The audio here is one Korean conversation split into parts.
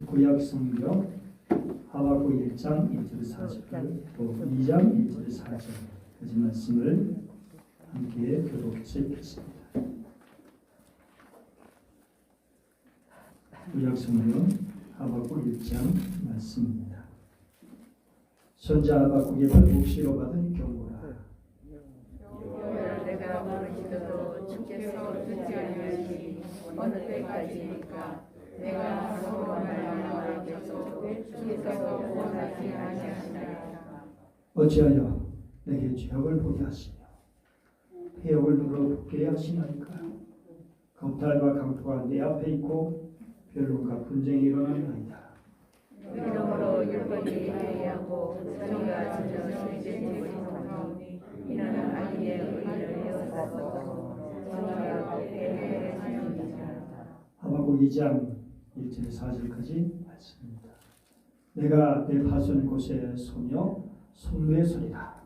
구약 성경 하박국 1장 1절 4절 또 2장 1절 4절 그 말씀을 함께 교독해서 읽겠습니다. 구약 성경 하박국 1장 말씀입니다. 선자 하박국의 묵시로 받은 경고라. 내가 부르시더도 주께서 듣지 아니하시니 어느 때까지니까 내가 서로 말하노라 계속 주께서 구원하지 아니하시나이까. 어찌하여 내게 죄악을 보게 하시며 해역을 눌러 붙게 하시나이까. 검탈과 강토가 내 앞에 있고 변론과 분쟁이 일어나나이다. 이러므로 율법이 예하고 정의가 전혀 실제되지 못하오니 이는 아기의 의를 여사서 정의가 그에게 하였느니라. 하박국 2장 1절 4절까지 말씀입니다. 내가 내 파손 곳에 서며 손의 소리다.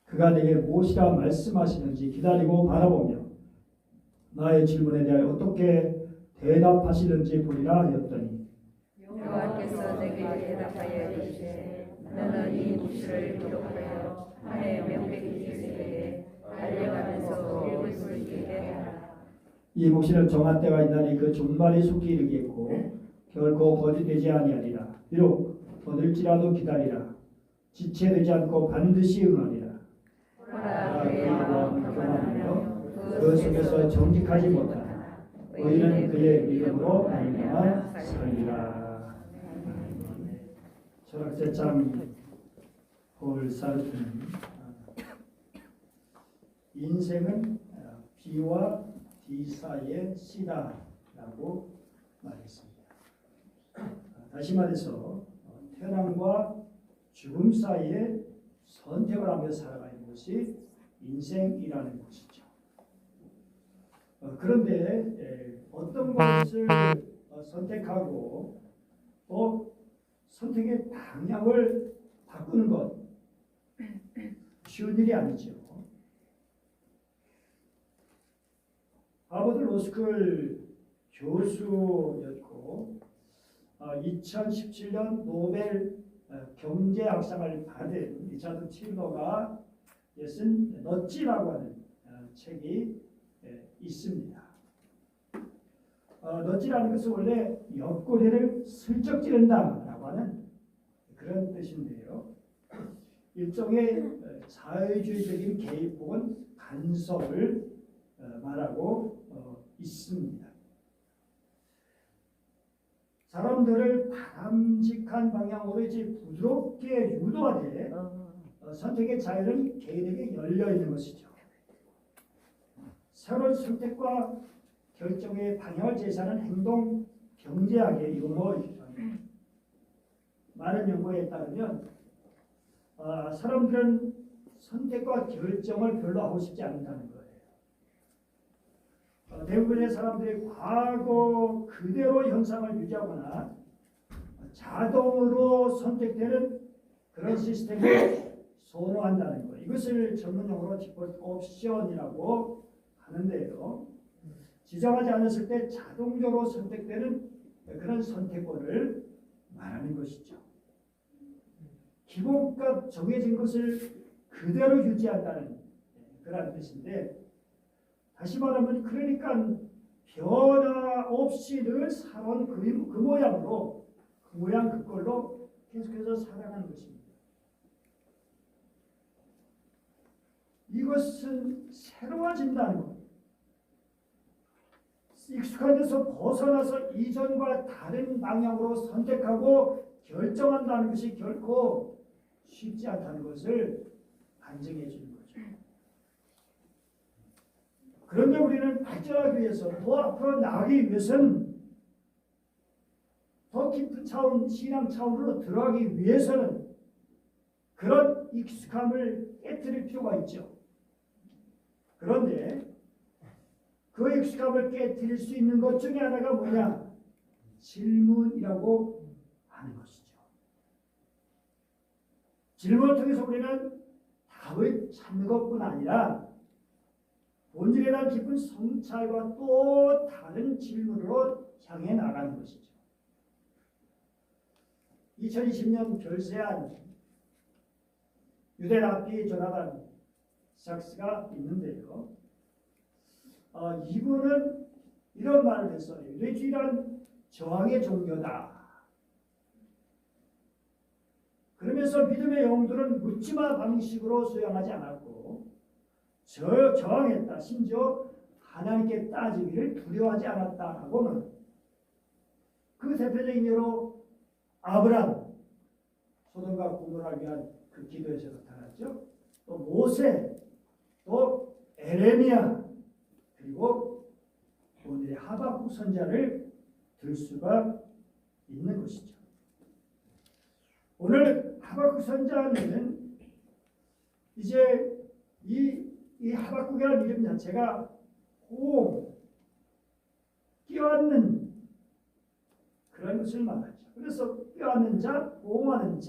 그가 내게 무엇이라 말씀하시는지 기다리고 바라보며 나의 질문에 대하여 어떻게 대답하시는지 보리라 하였더니 여호와께서 내게 대답하여 이르시되 너는 이 묵시를 기록하여 안에 명백히 지새에 알려가면서 읽을 수 있게 하라. 이 묵시는 정한 때가 있나니 그 종말이 속히 이르겠고 결코 거짓되지 아니하리라. 비록 거들지라도 기다리라. 지체되지 않고 반드시 응하리라. 보라 그의 마음 교만하며 그 속에서 정직하지 못하나 의인은 그의 믿음으로 말미암아 살리라. 철학자장 폴 사르트는 인생은 B와 D 사이의 C다라고 말했습니다. 다시 말해서 태어남과 죽음 사이에 선택을 하며 살아가는 것이 인생이라는 것이죠. 그런데 어떤 것을 선택하고 또 선택의 방향을 바꾸는 것 쉬운 일이 아니죠. 하버드 로스쿨 교수였고 2017년 노벨 경제학상을 받은 리차드 틸러가 쓴 넛지라고 하는 책이 있습니다. 넛지라는 것은 원래 옆구리를 슬쩍 찌른다라고 하는 그런 뜻인데요. 일종의 자유주의적인 개입 혹은 간섭을 말하고 있습니다. 사람들을 바람직한 방향으로 이제 부드럽게 유도하되 선택의 자유는 개인에게 열려 있는 것이죠. 새로운 선택과 결정의 방향을 제시하는 행동 경제학의 유머 많은 연구에 따르면 사람들은 선택과 결정을 별로 하고 싶지 않는다는 거예요. 대부분의 사람들이 과거 그대로 현상을 유지하거나 자동으로 선택되는 그런 시스템을 선호한다는 거예요. 이것을 전문용어로 디폴트 옵션이라고 하는데요. 지정하지 않았을 때 자동적으로 선택되는 그런 선택권을 말하는 것이죠. 기본값 정해진 것을 그대로 유지한다는 그런 뜻인데, 다시 말하면 그러니까 변화 없이 늘 살아온 그 모양으로 그 모양 그꼴로 계속해서 살아가는 것입니다. 이것은 새로워진다는 것. 익숙한 데서 벗어나서 이전과 다른 방향으로 선택하고 결정한다는 것이 결코 쉽지 않다는 것을 반증해 주는 거죠. 그런데 우리는 발전하기 위해서 더 앞으로 나가기 위해서는 더 깊은 차원, 신앙 차원으로 들어가기 위해서는 그런 익숙함을 깨뜨릴 필요가 있죠. 그런데 그 익숙함을 깨뜨릴 수 있는 것 중에 하나가 뭐냐? 질문이라고 하는 것이죠. 질문을 통해서 우리는 답을 찾는 것뿐 아니라 본질에 대한 깊은 성찰과 또 다른 질문으로 향해 나가는 것이죠. 2020년 별세한 유대 랍비 조나단 삭스가 있는데요. 이분은 이런 말을 했어요. 유대주의란 저항의 종교다. 그러면서 믿음의 영웅들은 묻지마 방식으로 수용하지 않았고 저항했다. 심지어 하나님께 따지기를 두려워하지 않았다라고는 그 대표적인 예로 아브람, 소돔과 고모라를 위한 그 기도에서 나타났죠. 또 모세, 또 에레미야, 그리고 오늘의 하박국 선자를 들 수가 있는 것이죠. 오늘 하박국 선자는 이제 이 하박국이라는 이름 자체가 호응, 끼얹는 그런 것을 말하죠. 그래서 끼얹는 자, 호응하는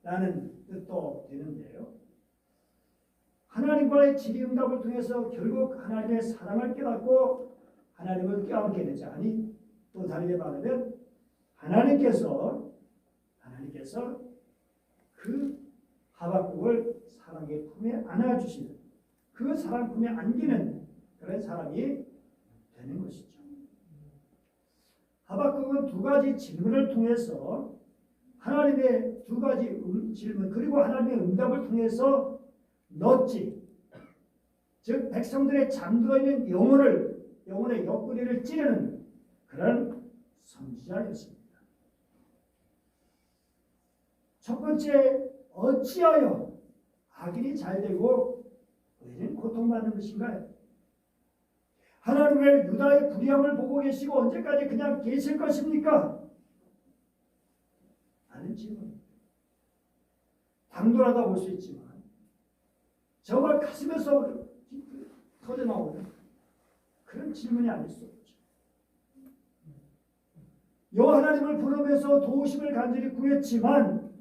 자라는 뜻도 되는데요. 하나님과의 질의응답을 통해서 결국 하나님의 사랑을 깨닫고 하나님을 껴안게 되자. 아니 또 다르게 말하면 하나님께서 그 하박국을 사랑의 품에 안아주시는, 그 사랑 품에 안기는 그런 사람이 되는 것이죠. 하박국은 두 가지 질문을 통해서 하나님의 두 가지 질문 그리고 하나님의 응답을 통해서 넣었지. 즉 백성들의 잠들어 있는 영혼의 옆구리를 찌르는 그런 선지자였습니다. 첫 번째, 어찌하여 악인이 잘되고 의인은 고통받는 것인가요? 하나님의 유다의 불의함을 보고 계시고 언제까지 그냥 계실 것입니까? 하는 질문입니다. 당돌하다 볼 수 있지만 정말 가슴에서 터져나오는 그런 질문이 아닐 수 없죠. 여호와 하나님을 부르면서 도우심을 간절히 구했지만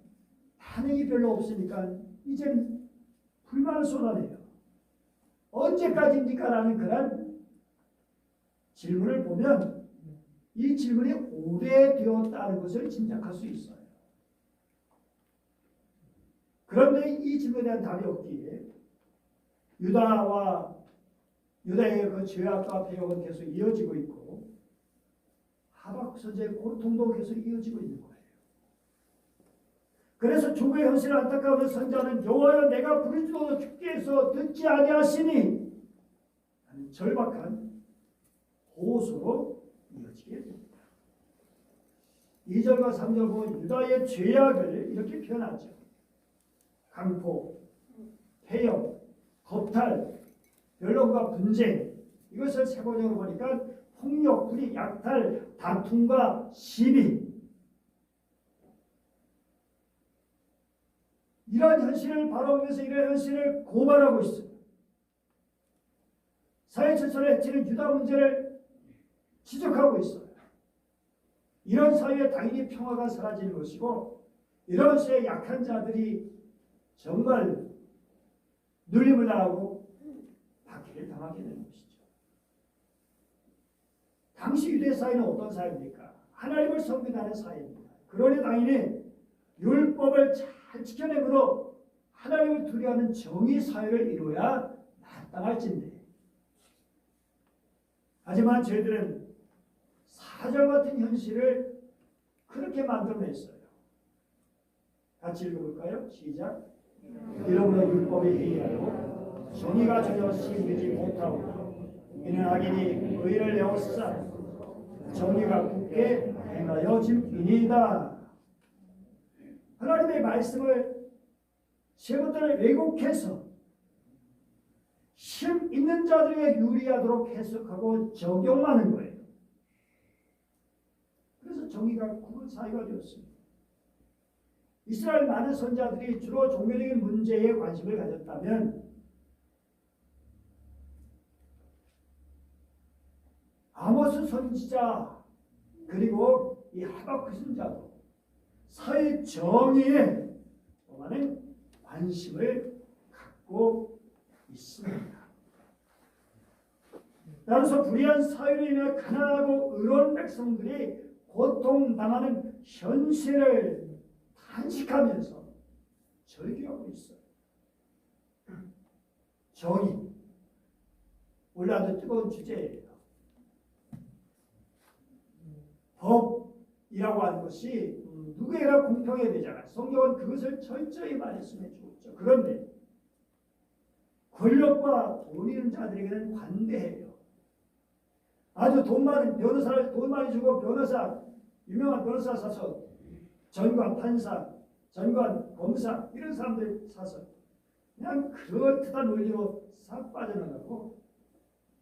반응이 별로 없으니까 이젠 불만을 쏟아내요. 언제까지입니까? 라는 그런 질문을 보면 이 질문이 오래되었다는 것을 짐작할 수 있어요. 그런데 이 질문에 대한 답이 없기에 유다의 그 죄악과 배역은 계속 이어지고 있고 하박국 선지자의 고통도 계속 이어지고 있는 거예요. 그래서 조국의 현실을 안타까워하는 선지자는 여호와여 내가 부르짖어도 주께서 듣지 아니하시니 하는 절박한 호소로 이어지게 됩니다. 2절과 3절 보면 유다의 죄악을 이렇게 표현하죠. 강포, 폐역, 겁탈, 변론과 분쟁, 이것을 세번역으로 보니까 폭력, 불의, 약탈, 다툼과 시비, 이러한 현실을 바라보면서 이러한 현실을 고발하고 있습니다. 사회 질서를 해치는 유다 문제를 지적하고 있어요. 이런 사회에 당연히 평화가 사라지는 것이고 이런 시대에 약한 자들이 정말 눌림을 당하고 박해를 당하게 되는 것이죠. 당시 유대 사회는 어떤 사회입니까? 하나님을 섬기는 사회입니다. 그러니 당연히 율법을 잘 지켜내므로 하나님을 두려워하는 정의 사회를 이루어야 마땅할진데 하지만 저희들은 사절 같은 현실을 그렇게 만들어냈어요. 같이 읽어볼까요? 시작. 이러므로 율법이 해이하고 정의가 전혀 시행되지 못하고 이는 악인이 의를 에워싸 정의가 굳게 행하여짐이니이다. 하나님의 말씀을 제것들을 왜곡해서 힘 있는 자들에게 유리하도록 해석하고 적용하는 거예요. 그래서 정의가 굳은 사회가 되었습니다. 이스라엘 많은 선지자들이 주로 종교적인 문제에 관심을 가졌다면 아모스 선지자 그리고 이 하박국 선지자도 사회 정의에 많은 관심을 갖고 있습니다. 따라서 불의한 사회로 인해 가난하고 의로운 백성들이 고통당하는 현세를 탄식하면서 절규하고 있어요. 정의, 올라도 뜨거운 주제예요. 법이라고 하는 것이 누구에게나 공평해야 되잖아요. 성경은 그것을 철저히 말했으면 좋겠죠. 그런데 권력과 돈 있는 자들에게는 관대해요. 아주 돈 많은 변호사를 돈 많이 주고 변호사, 유명한 변호사 사서 전관 판사, 전관 검사 이런 사람들 사서 그냥 그럴듯한 논리로 싹 빠져나가고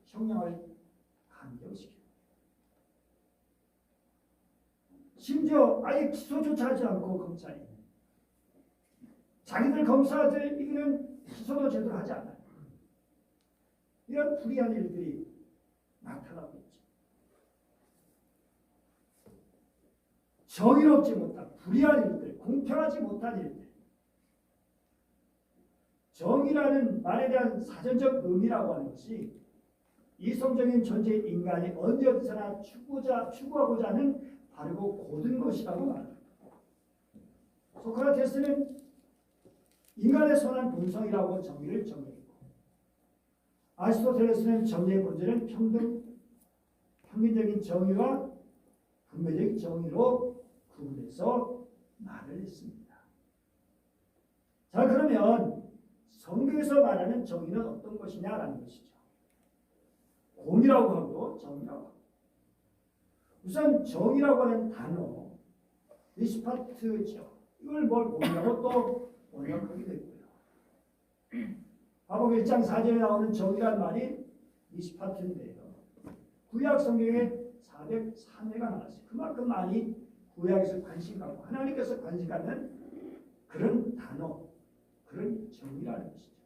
형량을 감경시켜요. 심지어 아예 기소조차 하지 않고 검찰이 자기들 검사들에게는 기소도 제대로 하지 않아요. 이런 불의한 일들이 나타나고 있죠. 정의롭지 못한 불의한 일들, 공평하지 못한 일들. 정의라는 말에 대한 사전적 의미라고 하는 것이 이성적인 존재인 인간이 언제 어디서나 추구하고자 하는 바르고 고든 것이라고 말합니다. 소크라테스는 인간의 선한 본성이라고 정의를 정의했고, 아리스토텔레스는 정의의 본질은 평균적인 정의와 분배적인 정의로 구분해서 말을 했습니다. 자, 그러면 성경에서 말하는 정의는 어떤 것이냐라는 것이죠. 공이라고 하고 정의라고 하고. 우선 정의라고 하는 단어, 미스파트죠. 이걸 뭘 공이라고 또 번역하게 됐고요. 마가복음 1장 4절에 나오는 정의란 말이 미스파트인데요. 구약 성경에 403회가 나왔어요. 그만큼 많이 구약에서 관심 갖고 하나님께서 관심 갖는 그런 단어, 그런 정의라는 것이죠.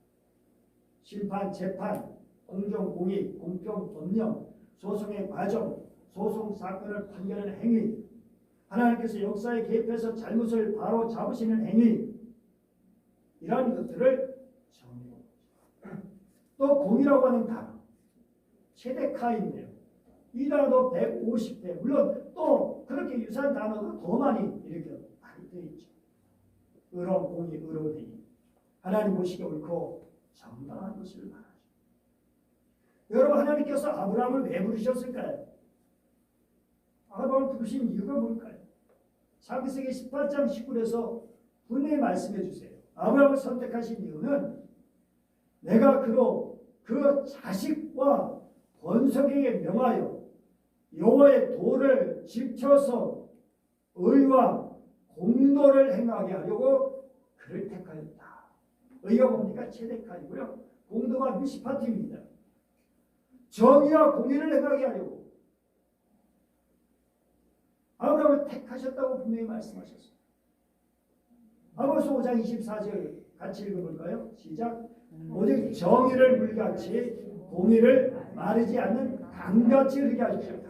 심판, 재판, 공정, 공의, 공평, 법령, 소송의 과정, 소송 사건을 판결하는 행위, 하나님께서 역사에 개입해서 잘못을 바로 잡으시는 행위, 이런 것들을 정의로. 또 공이라고 하는 단어, 체데카인데요. 이 단어도 150배, 물론 또 그렇게 유사한 단어가 더 많이 이렇게 많이 되어 있죠. 의로운 공의, 의로운 행위, 하나님 보시기에 옳고 정당한 것을 말하죠. 여러분, 하나님께서 아브라함을 왜 부르셨을까요? 아브라함을 부르신 이유가 뭘까요? 창세기 18장 19절에서 분명히 말씀해 주세요. 아브라함을 선택하신 이유는 내가 그로 그 자식과 번성에게 명하여 여호와의 도를 지켜서 의와 공도를 행하게 하려고 그를 택하였다. 의가 뭡니까? 체데카이고요. 공도가 미시파트입니다. 정의와 공의를 행하게 하려고 아브라함을 택하셨다고 분명히 말씀하셨습니다. 아모스 5장 24절 같이 읽어볼까요? 시작. 오직 정의를 물같이 공의를 마르지 않는 강같이 흐르게 하십시오.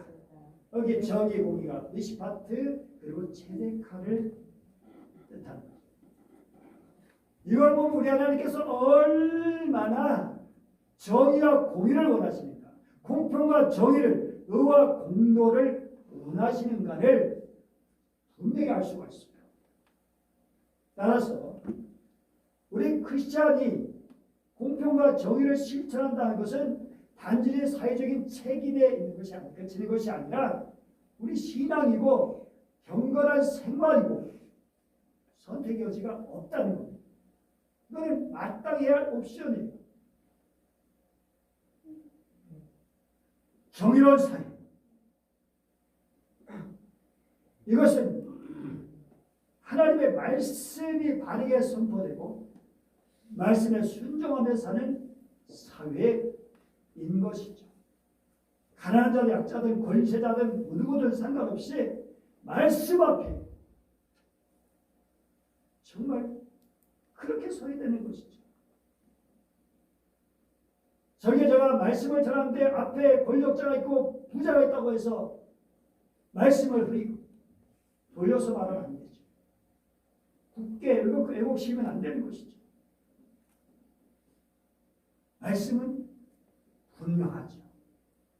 여기 정의, 공의가 미시파트 그리고 체데카를 뜻합니다. 이걸 보면 우리 하나님께서 얼마나 정의와 공의를 원하십니까? 공평과 정의를, 의와 공도를 원하시는가를 분명히 알 수가 있습니다. 따라서 우리 크리스찬이 공평과 정의를 실천한다는 것은 단지 사회적인 책임에 있는 것이 아니라 그치는 것이 아니라 우리 신앙이고 경건한 생활이고 선택의 여지가 없다는 겁니다. 이거는 마땅히 해야 할 옵션이에요. 정의로운 사회. 이것은 하나님의 말씀이 바르게 선포되고 말씀에 순종하며 사는 사회인 것이죠. 가난한 자든 약자든 권세자든 누구든 상관없이 말씀 앞에 정말 그렇게 서야 되는 것이죠. 설교자가 말씀을 전하는데 앞에 권력자가 있고 부자가 있다고 해서 말씀을 흐리고 돌려서 말하면 안 되죠. 굳게 왜곡시키면 안 되는 것이죠. 말씀은 분명하죠.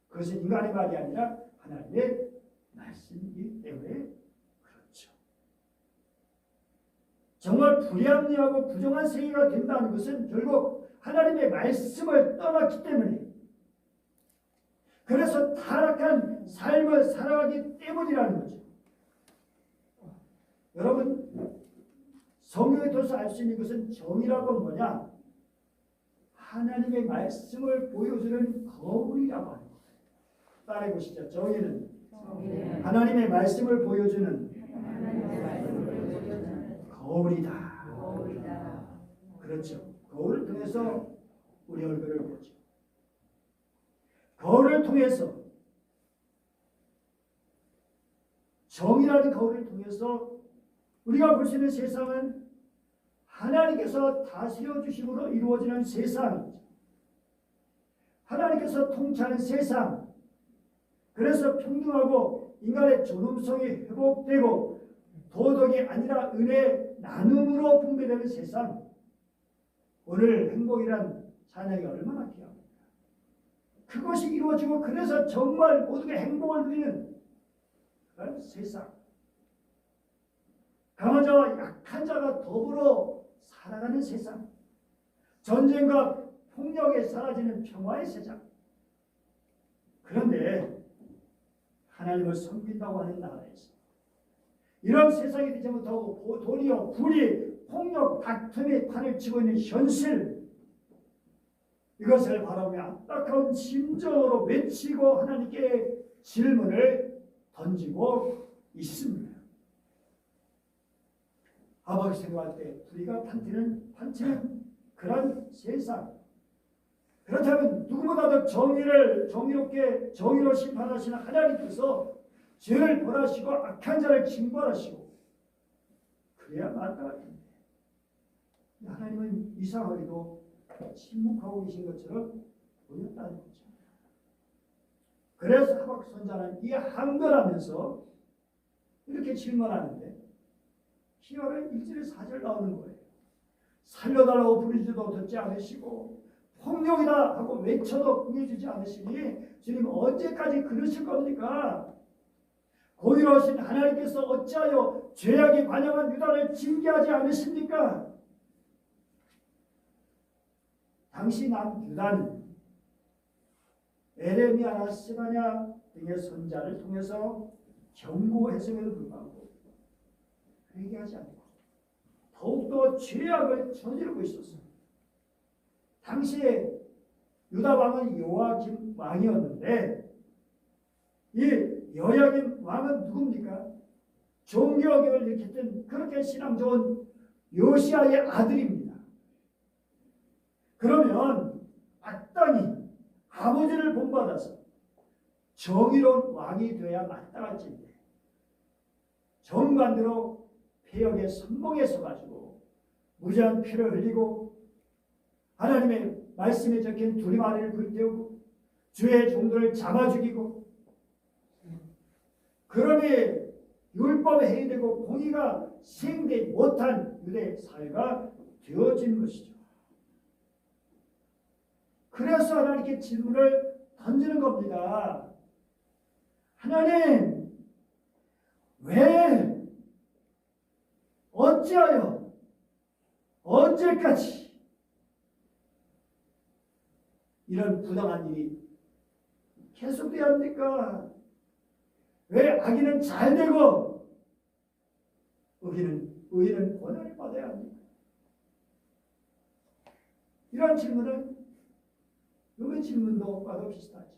그것은 인간의 말이 아니라 하나님의 말씀이기 때문에 그렇죠. 정말 불합리하고 부정한 세계가 된다는 것은 결국 하나님의 말씀을 떠났기 때문에, 그래서 타락한 삶을 살아가기 때문이라는 거죠. 여러분, 성경에 통해서 알 수 있는 것은 정의라고 뭐냐? 하나님의 말씀을 보여주는 거울이라고 하는 거예요. 따라해 보시죠. 정의는 하나님의 말씀을 보여주는 거울이다. 그렇죠. 거울을 통해서 우리 얼굴을 보죠. 거울을 통해서, 정의라는 거울을 통해서 우리가 볼 수 있는 세상은 하나님께서 다스려 주심으로 이루어지는 세상이죠. 하나님께서 통치하는 세상. 그래서 평등하고 인간의 존엄성이 회복되고 도덕이 아니라 은혜 나눔으로 분배되는 세상. 오늘 행복이란 찬양이 얼마나 귀합니까? 그것이 이루어지고, 그래서 정말 모두가 행복을 누리는 그런 세상. 강한 자와 약한 자가 더불어 살아가는 세상. 전쟁과 폭력에 사라지는 평화의 세상. 그런데 하나님을 섬긴다고 하는 나라에서 이런 세상이 되지 못하고 도리어 불의, 폭력, 다툼의 판을 치고 있는 현실, 이것을 바라보며 안타까운 심정으로 외치고 하나님께 질문을 던지고 있습니다. 아버지 생각할 때 불의가 판치는 그런 세상. 그렇다면 누구보다도 정의롭게 정의로 심판하시는 하나님께서 죄를 벌하시고 악한 자를 징벌하시고 그래야 마땅할 텐데, 하나님은 이상하게도 침묵하고 계신 것처럼 보였다는 거죠. 그래서 하박국 선지자는 이 항변하면서 이렇게 질문하는데, 기어를 1절에 4절 나오는 거예요. 살려달라고 부르지도 듣지 않으시고 폭력이다 하고 외쳐도 구해주지 않으시니 주님 언제까지 그러실 겁니까? 공의로우신 하나님께서 어찌하여 죄악에 관영한 유다를 징계하지 않으십니까? 당시 남유다는 에레미야나 스바냐 등의 선자를 통해서 경고했음에도 불구하고 회개하지 않고 더욱더 죄악을 저지르고 있었습니다. 당시에 유다 왕은 요아kim 왕이었는데, 이 여야김 왕은 누굽니까? 종교개혁을 일으켰던 그렇게 신앙 좋은 요시야의 아들입니다. 그러면 마땅히 아버지를 본받아서 정의로운 왕이 되어야 마땅할 텐데, 정반대로 폐역에 선봉에 서가지고 무지한 피를 흘리고 하나님의 말씀에 적힌 두리마리를 불태우고 주의 종들을 잡아 죽이고, 그러니 율법에 해이되고 공의가 시행되지 못한 유대 사회가 되어진 것이죠. 그래서 하나님께 질문을 던지는 겁니다. 하나님, 왜, 어찌하여, 언제까지 이런 부당한 일이 계속돼야 합니까? 왜 악인은 잘 되고 의인은 고난을 받아야 합니까? 이런 질문은 여기 질문도 과도 비슷하죠.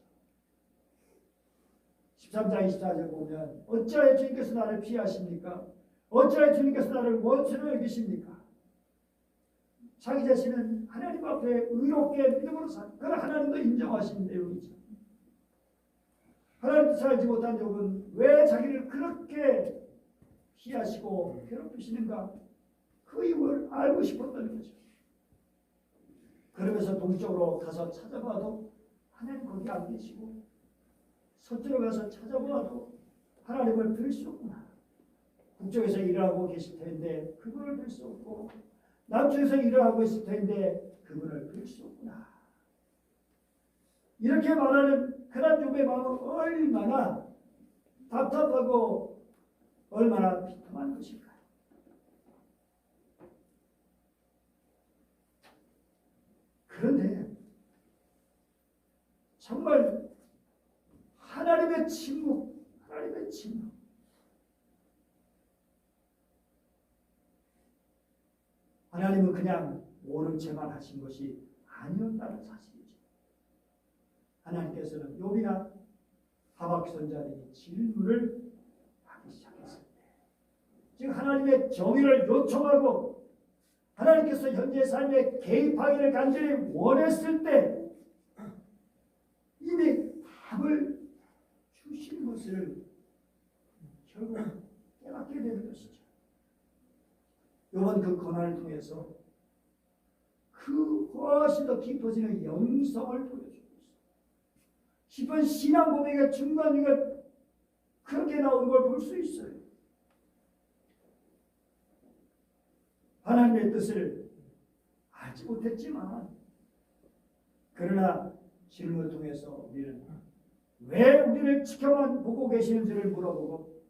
13장 24절 보면 어찌하여 주님께서 나를 피하십니까? 어찌하여 주님께서 나를 원수로 여기십니까? 자기 자신은 하나님 앞에 의롭게 믿음으로 산, 그걸 하나님도 인정하신 내용이죠. 하나님도 살지 못한 욥은 왜 자기를 그렇게 피하시고 괴롭히시는가? 그 이유를 알고 싶었던 거죠. 그러면서 동쪽으로 가서 찾아봐도 하나님 거기 안 계시고, 서쪽으로 가서 찾아봐도 하나님을 뵐 수 없구나. 북쪽에서 일을 하고 계실 텐데 그분을 뵐 수 없고, 남쪽에서 일을 하고 있을 텐데 그분을 뵐 수 없구나. 이렇게 말하는 그런 욥의 마음은 얼마나 답답하고 얼마나 비통한 것일까요? 정말 하나님의 침묵, 하나님의 침묵. 하나님은 그냥 모른 채만 하신 것이 아니었다는 사실이죠. 하나님께서는 욥이나 하박 선자들이 질문을 하기 시작했을 때, 즉 하나님의 정의를 요청하고 하나님께서 현재 삶에 개입하기를 간절히 원했을 때 이미 답을 주신 것을 결국 깨닫게 되는 것이죠. 욥은 그 고난을 통해서 그 훨씬 더 깊어지는 영성을 보여주고 있습니다. 깊은 신앙 고백의 중간중간 그렇게 나오는 걸 볼 수 있어요. 하나님의 뜻을 알지 못했지만 그러나 질문을 통해서 우리는 왜 우리를 지켜만 보고 계시는지를 물어보고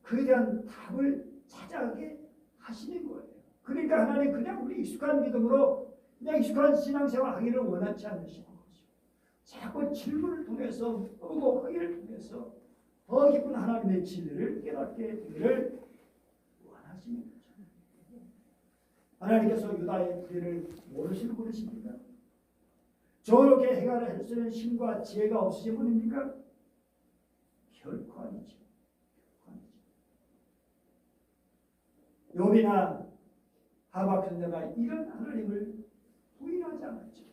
그에 대한 답을 찾아가게 하시는 거예요. 그러니까 하나님 그냥 우리 익숙한 믿음으로 그냥 익숙한 신앙생활 하기를 원하지 않으시는 거죠. 자꾸 질문을 통해서 의혹하기를 통해서 더 깊은 하나님의 진리를 깨닫게 되기를 원하시는 거죠. 하나님께서 유다의 불의를 모르시는 분이십니까? 저렇게 해결을 할 수 있는 힘과 지혜가 없으신 분입니까? 결코 아니죠. 욥이나 하박 선자가 이런 하나님을 부인하지 않았죠.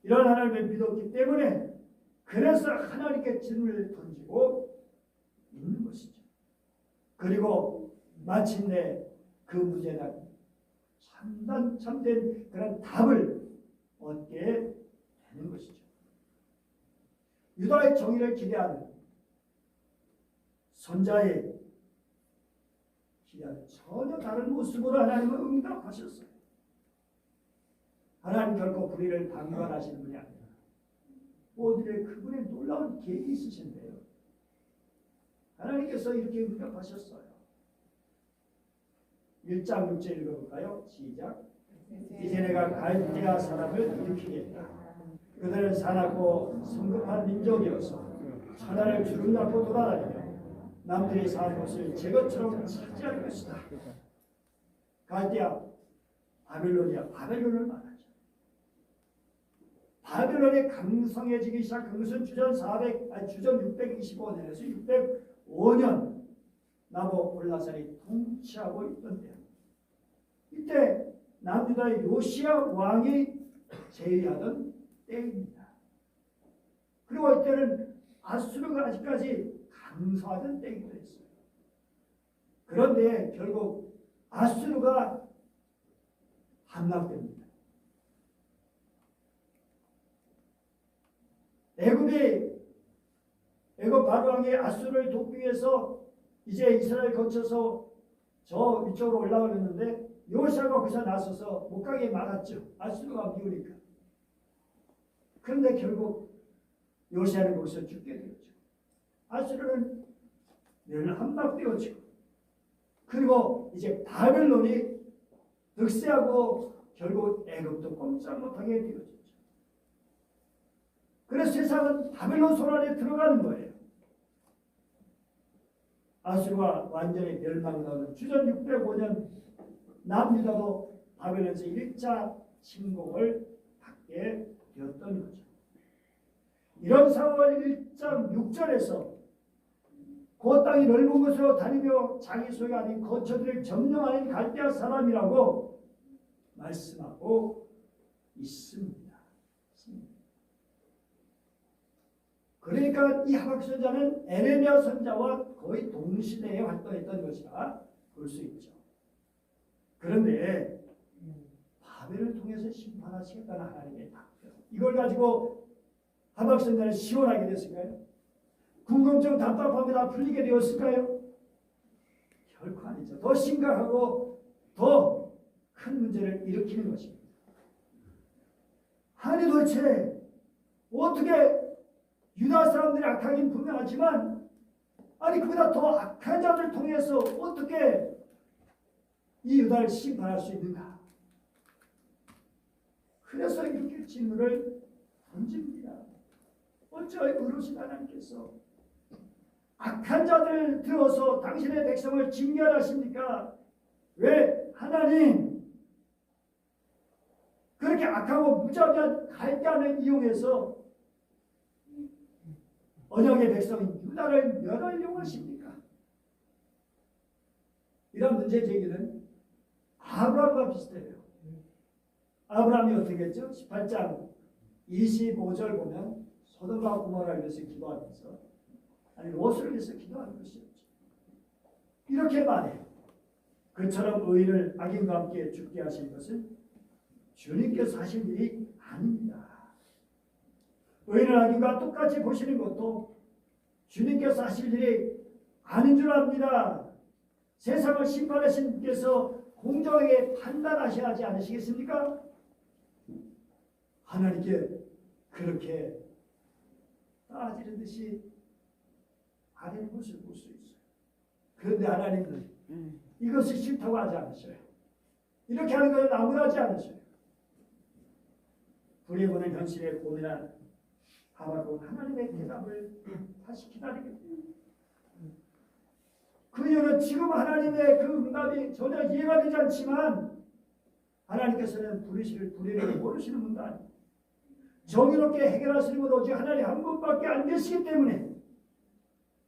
이런 하나님을 믿었기 때문에 그래서 하나님께 질문을 던지고 있는 것이죠. 그리고 마침내 그 문제는 참된 그런 답을 얻게 되는 것이죠. 유다의 정의를 기대하는 선자의 기대하는 전혀 다른 모습으로 하나님은 응답하셨어요. 하나님 결코 불의를 방관하시는 분이 아니라 오늘의 그분의 놀라운 계획이 있으신데요. 하나님께서 이렇게 응답하셨어요. 1장 6절 읽어볼까요? 시작. 이제 내가 갈대아 사람을 일으키겠다. 그들은 사납고 성급한 민족이어서 천하를 주름잡고 돌아다니며 남들이 사는 것을 제 것처럼 차지할 것이다. 갈대아, 바벨론이야. 바벨론을 말하죠. 바벨론이 강성해지기 시작한 것은 주전 625년에서 605년 나부골라살이 통치하고 있던 때입니다. 이때 남유다의 요시야 왕이 제위하던 때입니다. 그리고 이때는 아수르가 아직까지 강성하던 때이기도 했어요. 그런데 결국 아수르가 함락됩니다. 애굽 바로왕이 아수르를 돕기 위해서 이제 이스라엘 거쳐서 저 위쪽으로 올라오는데 요시아가 거기서 나서서 못 가게 막았죠. 아수르가 미우니까. 그런데 결국 요시아는 거기서 죽게 되었죠. 아수르는 함락되었죠. 그리고 이제 바벨론이 득세하고 결국 애굽도 꼼짝 못하게 되어졌죠. 그래서 세상은 바벨론 손 안에 들어가는 거예요. 아수르가 완전히 멸망하는 주전 605년 남유다도 바벨론에서 1차 침공을 받게 되었던 거죠. 이런 상황을 1장 6절에서 그 땅이 넓은 곳으로 다니며 자기 소유가 아닌 거처들을 점령하는 갈대아 사람이라고 말씀하고 있습니다. 그러니까 이 하박 선자는 에레미야 선자와 거의 동시대에 활동했던 것이라 볼 수 있죠. 그런데 바벨을 통해서 심판하시겠다는 하나님의 답변, 이걸 가지고 하박 선자는 시원하게 됐을까요? 궁금증 답답함이 다 풀리게 되었을까요? 결코 아니죠. 더 심각하고 더 큰 문제를 일으키는 것입니다. 아니 도대체 어떻게 유다 사람들이 악하긴 분명하지만 아니 그보다 더 악한 자를 통해서 어떻게 이 유다를 심판할 수 있는가? 그래서 이렇게 질문을 던집니다. 어찌 의로우신 하나님께서 악한 자들을 들어서 당신의 백성을 징계하십니까? 왜 하나님 그렇게 악하고 무자비한 갈대안을 이용해서 언약의 백성인 유다를 멸하려고 하십니까? 이런 문제 제기는 아브라함과 비슷해요. 아브라함이 어떻게 했죠? 18장 25절 보면 소돔과 고모라를 위해서 기도하면서 아니 롯을 위해서 기도하는 것이었죠. 이렇게 말해요. 그처럼 의인을 악인과 함께 죽게 하신 것은 주님께서 하신 일이 아닙니다. 의인을 악인과 똑같이 보시는 것도 주님께서 하실 일이 아닌 줄 압니다. 세상을 심판하신 분께서 공정하게 판단하셔야 하지 않으시겠습니까? 하나님께 그렇게 따지는 듯이 아닌 것을 볼 수 있어요. 그런데 하나님은 이것이 싫다고 하지 않으셔요. 이렇게 하는 것을 나무라지 않으셔요. 불에 보는 현실에 고민한 하박국 하나님의 대답을 다시 기다리게 돼요. 그 이유는 지금 하나님의 그 응답이 전혀 이해가 되지 않지만 하나님께서는 불의를 모르시는 분도 아니에요. 정의롭게 해결하시는 건 오직 하나님 한 분밖에 안 계시기 때문에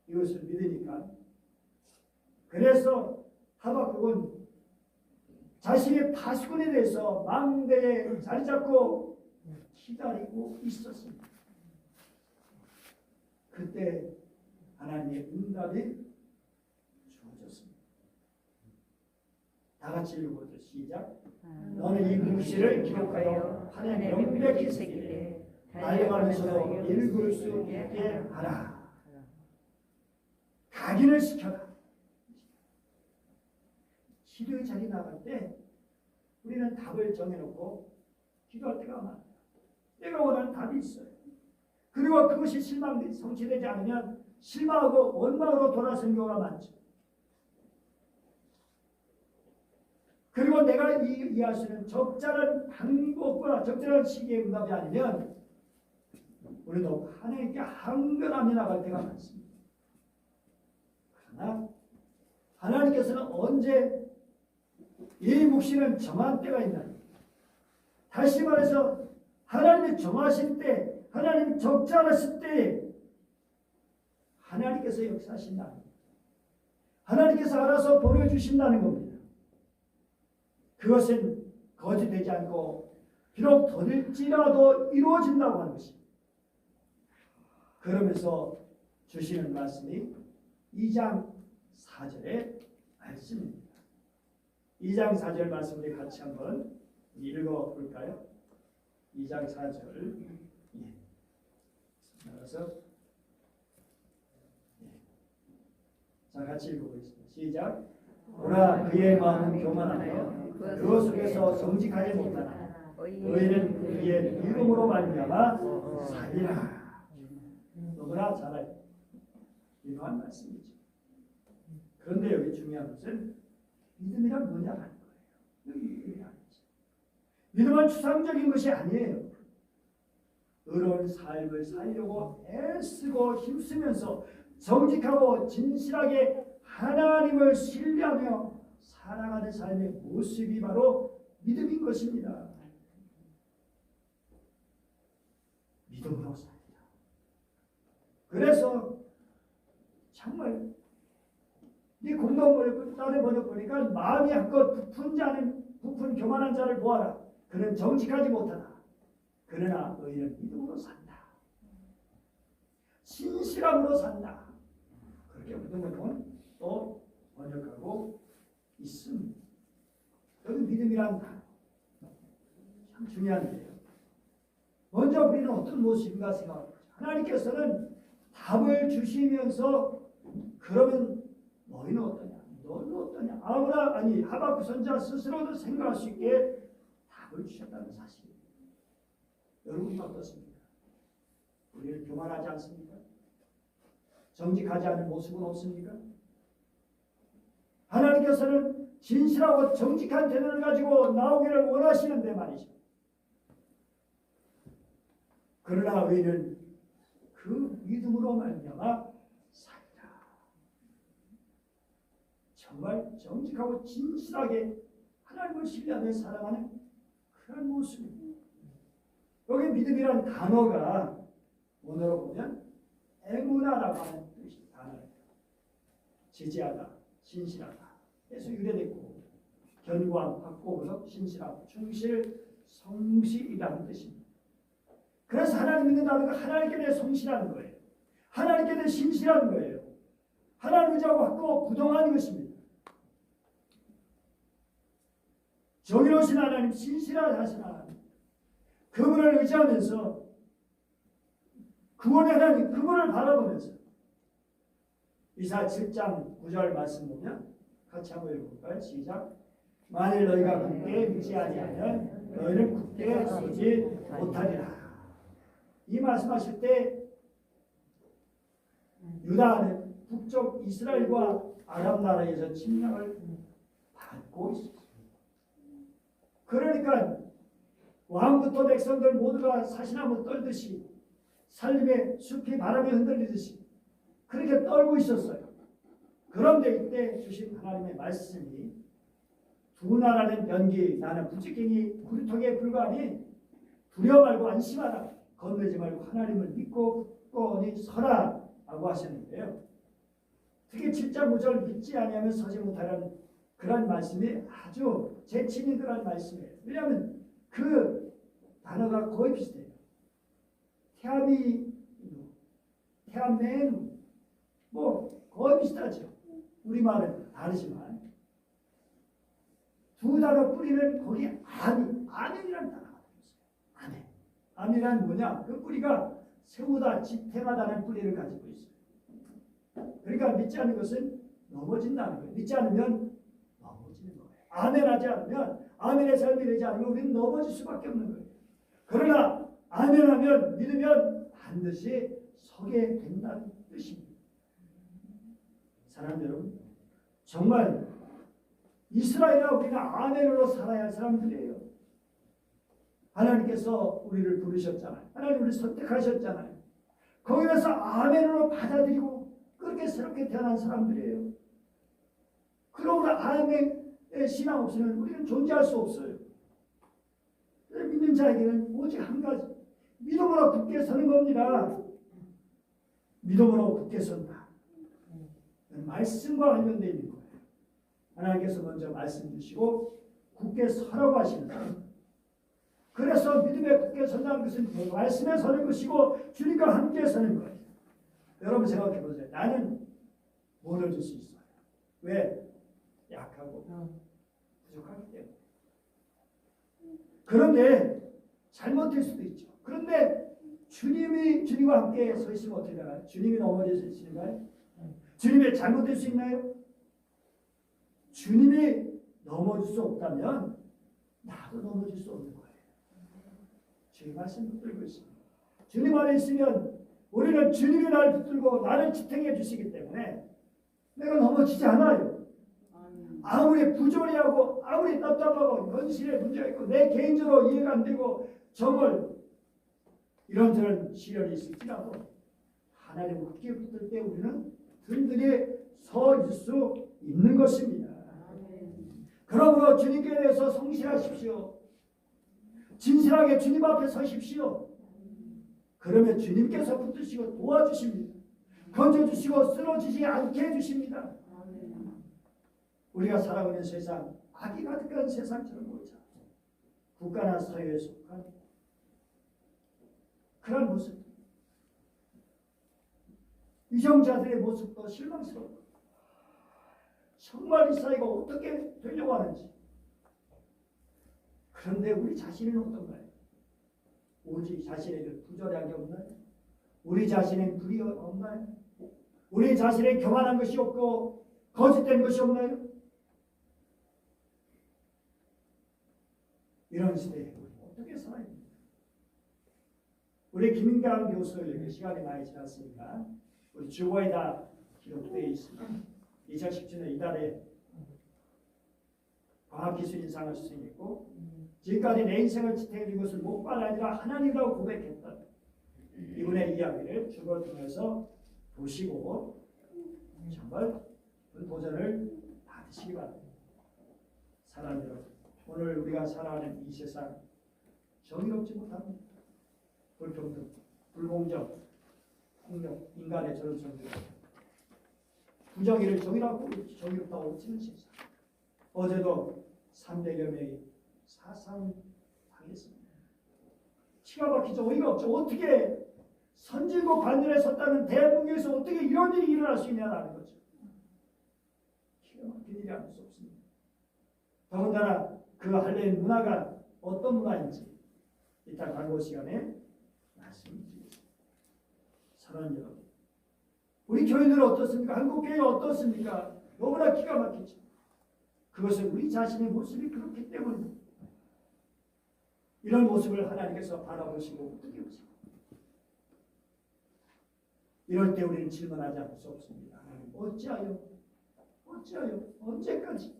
이것을 믿으니까 그래서 하박국은 자신의 파수꾼에 대해서 망대에 자리 잡고 기다리고 있었습니다. 그때 하나님의 응답이 주어졌습니다. 다 같이 읽어보죠. 시작. 너는 이 묵시를 기록하여 판에 명백히 새기되 달려가면서도 읽을 수 있게 하라. 각인을 시켜라. 기도의 자리 나갈 때 우리는 답을 정해놓고 기도할 때가 많아요. 내가 원하는 답이 있어요. 그리고 그것이 성취되지 않으면 실망하고 원망으로 돌아서는 경우가 많죠. 그리고 내가 이해할 수 있는 적절한 방법과 적절한 시기의 응답이 아니면 우리도 하나님께 한결함이 나갈 때가 많습니다. 그러나 하나님께서는 언제 이 묵시는 정한 때가 있나? 다시 말해서 하나님이 정하실 때, 하나님 적절하실 때 하나님께서 역사하신다는 겁니다. 하나님께서 알아서 보내주신다는 겁니다. 그것은 거짓되지 않고 비록 더딜지라도 이루어진다고 하는 것입니다. 그러면서 주시는 말씀이 2장 4절의 말씀입니다. 2장 4절 말씀 우리 같이 한번 읽어볼까요? 2장 4절 따라서 자 같이 읽어보겠습니다. 시작. 오라 그의 마음은 교만하며 그 속에서 정직하지 못하나 의인은 그의 이름으로 말미암아 살리라. 너무나 잘 알고 이러한 말씀이죠. 그런데 여기 중요한 것은 믿음이란 뭐냐는 거예요. 여기 믿음이 아니죠. 믿음은 추상적인 것이 아니에요. 의로운 삶을 살려고 애쓰고 힘쓰면서 정직하고 진실하게 하나님을 신뢰하며 살아가는 삶의 모습이 바로 믿음인 것입니다. 믿음으로 삽니다. 그래서 정말 이 공동번역 다른 번역 보니까 마음이 한껏 부푼 교만한 자를 보아라. 그는 정직하지 못하다. 그러나 너희는 믿음으로 산다. 신실함으로 산다. 그렇게 공동번역은 또 번역하고 있습니다. 여기 믿음이란 단어 참 중요한데요. 먼저 우리는 어떤 모습인가 생각합니다. 하나님께서는 답을 주시면서 그러면 너희는 어떠냐? 너는 어떠냐? 하박국 선지자 스스로도 생각할 수 있게 답을 주셨다는 사실입니다. 여러분은 어떻습니까? 우리는 교만하지 않습니까? 정직하지 않은 모습은 없습니까? 하나님께서는 진실하고 정직한 태도를 가지고 나오기를 원하시는데 말이죠. 그러나 우리는 그 그 믿음으로 말미암아 살리라. 정말 정직하고 진실하게 하나님을 신뢰하며 살아가는 그런 모습입니다. 여기 믿음이라는 단어가 오늘로 보면 에무나라고 하는 뜻이 단어예요. 지지하다, 신실하다 에서 유래됐고 견고함, 확고해서 신실하고 충실, 성실이라는 뜻입니다. 그래서 하나님 믿는 단어가 하나님께 대해 성실하는 거예요. 하나님께 대해 신실하는 거예요. 하나님 의지하고 확고 부동하는 것입니다. 정의로우신 하나님, 신실하신 하나님, 그분을 의지하면서 구원의 하나님, 그분을 바라보면서 이사 7장 9절 말씀 보면 같이 한번 읽어볼까요? 시작. 만일 너희가 굳게 믿지 아니하면 너희는 굳게 서지 못하리라. 이 말씀하실 때 유다는 북쪽 이스라엘과 아람 나라에서 침략을 받고 있었습니다. 그러니까 왕부터 백성들 모두가 사시나무 떨듯이 살림의 숲이 바람에 흔들리듯이 그렇게 떨고 있었어요. 그런데 이때 주신 하나님의 말씀이 두 나라는 변기 나는 부지깽이 구리통에 불과하니 두려워 말고 안심하라. 겁내지 말고 하나님을 믿고 굳건히 서라 라고 하셨는데요. 특히 7장 9절 믿지 아니하면 서지 못하라는 그런 말씀이 아주 재치있는 그런 말씀이에요. 왜냐하면 그 단어가 거의 비슷해요. 태아메누 뭐 거의 비슷하죠. 우리말은 다르지만 두 단어 뿌리는 거기에 아멘이라는 단어가 들어있어요. 아멘. 아멘이란 뭐냐? 그 뿌리가 세우다, 지탱하다는 뿌리를 가지고 있어요. 그러니까 믿지 않는 것은 넘어진다는 거예요. 믿지 않으면 넘어지는 거예요. 아멘하지 않으면, 아멘의 삶이 되지 않으면 우리는 넘어질 수밖에 없는 거예요. 그러나 아멘하면, 믿으면 반드시 서게 된다는 뜻입니다. 사랑하는 여러분, 정말 이스라엘과 우리는 아멘으로 살아야 할 사람들이에요. 하나님께서 우리를 부르셨잖아요. 하나님 우리를 선택하셨잖아요. 거기에서 아멘으로 받아들이고 그렇게 새롭게 태어난 사람들이에요. 그러므로 아멘의 신앙 없으면 우리는 존재할 수 없어요. 믿는 자에게는 오직 한 가지, 믿음으로 굳게 서는 겁니다. 믿음으로 굳게 선다. 말씀과 관련되어 있는 거예요. 하나님께서 먼저 말씀 주시고 굳게 서라고 하시는 거예요. 그래서 믿음에 굳게 선다는 것은 말씀에 서는 것이고 주님과 함께 서는 거예요. 여러분 생각해 보세요. 나는 뭘 얻을 수 있어요? 왜? 약하고 부족하기 때문에. 그런데 잘못될 수도 있죠. 그런데 주님과 함께 서 있으면 어떻게 되나요? 주님이 넘어질 수 있을까요? 주님이 잘못될 수 있나요? 주님이 넘어질 수 없다면 나도 넘어질 수 없는 거예요. 주님 말씀 붙들고 있습니다. 주님 안에 있으면 우리는 주님이 나를 붙들고 나를 지탱해 주시기 때문에 내가 넘어지지 않아요. 아무리 부조리하고 아무리 답답하고 현실에 문제가 있고 내 개인적으로 이해가 안 되고 정말 이런저런 시련이 있을지라도 하나님 함께 붙들 때 우리는 든든히 서 있을 수 있는 것입니다. 그러므로 주님께 대해서 성실하십시오. 진실하게 주님 앞에 서십시오. 그러면 주님께서 붙드시고 도와주십니다. 건져주시고 쓰러지지 않게 해주십니다. 우리가 살아가는 세상, 악이 가득한 세상처럼 보이죠. 국가나 사회에 속한 그런 모습. 위정자들의 모습도 실망스럽고 정말 이 사회가 어떻게 되려고 하는지. 그런데 우리 자신은 어떤가요? 오직 자신에게 부조리한 게 없나요? 우리 자신은 불이 없나요? 우리 자신은 교만한 것이 없고 거짓된 것이 없나요? 이런 시대에 우리 어떻게 살아야 됩니까? 우리 김인강 교수에게 시간이 많이 지났으니까 우리 주보에 다 기록되어 있습니다. 2017년 이달에 과학기술인상을 수상했고 지금까지 내 인생을 지탱해 준 것은 목발 아니라 하나님이라고 고백했다. 이분의 이야기를 주거 통해서 보시고 정말 그 도전을 받으시기 바랍니다. 사랑하는 여러분, 오늘 우리가 살아가는 이 세상 정의롭지 못합니다. 불평등, 불공정, 폭력, 인간의 저런 정의, 부정의를 정의롭다고 치는 세상. 어제도 300여 명이 사상당했습니다. 치가 막히죠. 어이가 없죠. 어떻게 선진국 반열에 섰다는 대한민국에서 어떻게 이런 일이 일어날 수 있냐는 거죠. 기가 막힌 일이 아닐 수 없습니다. 더군다나 그 할례인 문화가 어떤 문화인지 이따 광고 시간에 말씀드리겠습니다. 사랑하는 여러분, 우리 교인들은 어떻습니까? 한국교회 어떻습니까? 너무나 기가 막히죠. 그것은 우리 자신의 모습이 그렇기 때문입니다. 이런 모습을 하나님께서 바라보시고 어떻게 보시고 이럴 때 우리는 질문하지 않을 수 없습니다. 어찌하여 언제까지?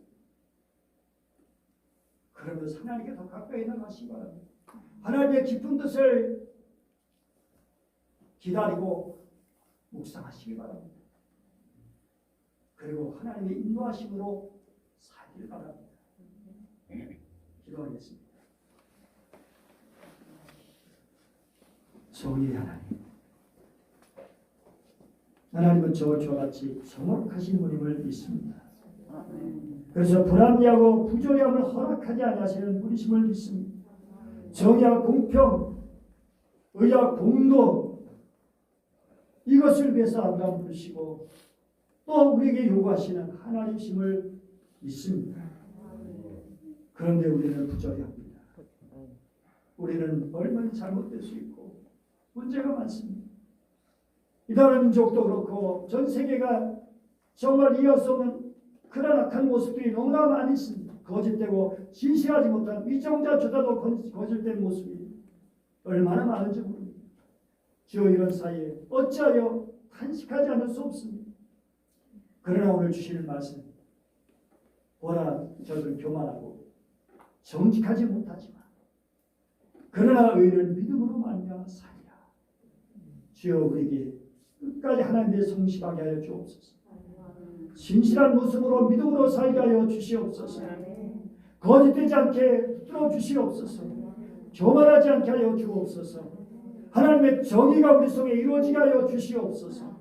그러면서 하나님께 더 가까이 나가시기 바랍니다. 하나님의 깊은 뜻을 기다리고 묵상하시기 바랍니다. 그리고 하나님의 인도하심으로 살길 바랍니다. 기도하겠습니다. 성의 하나님은 저와 같이 정확하신 분임을 믿습니다. 그래서 불합리하고 부조리함을 허락하지 않으시는 분이심을 믿습니다. 정의와 공평, 의와 공도 이것을 위해서 아브라함 부르시고 또 우리에게 요구하시는 하나님이심을 믿습니다. 그런데 우리는 부조리합니다. 우리는 얼마나 잘못될 수 있고 문제가 많습니다. 이단의 민족도 그렇고 전 세계가 정말 이해할 수 없는 그런 악한 모습들이 너무나 많이 있습니다. 거짓되고 진실하지 못한 위정자 주다도 거짓된 모습이 얼마나 많은지 모릅니다. 주여 이런 사이에 어찌하여 탄식하지 않을 수 없습니다. 그러나 오늘 주시는 말씀, 보라 저들 교만하고 정직하지 못하지만 그러나 의인은 믿음으로 말미암아 살리라. 주여 우리에게 끝까지 하나님의 성실하게 하여 주옵소서. 진실한 모습으로 믿음으로 살게 하여 주시옵소서. 거짓되지 않게 붙들어 주시옵소서. 교만하지 않게 하여 주옵소서. 하나님의 정의가 우리 속에 이루어지게 하여 주시옵소서.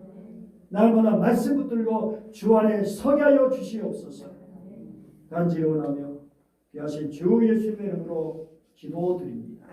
날마다 말씀 붙들고 주 안에 서게 하여 주시옵소서. 간절히 원하며 귀하신 주 예수님의 이름으로 기도드립니다.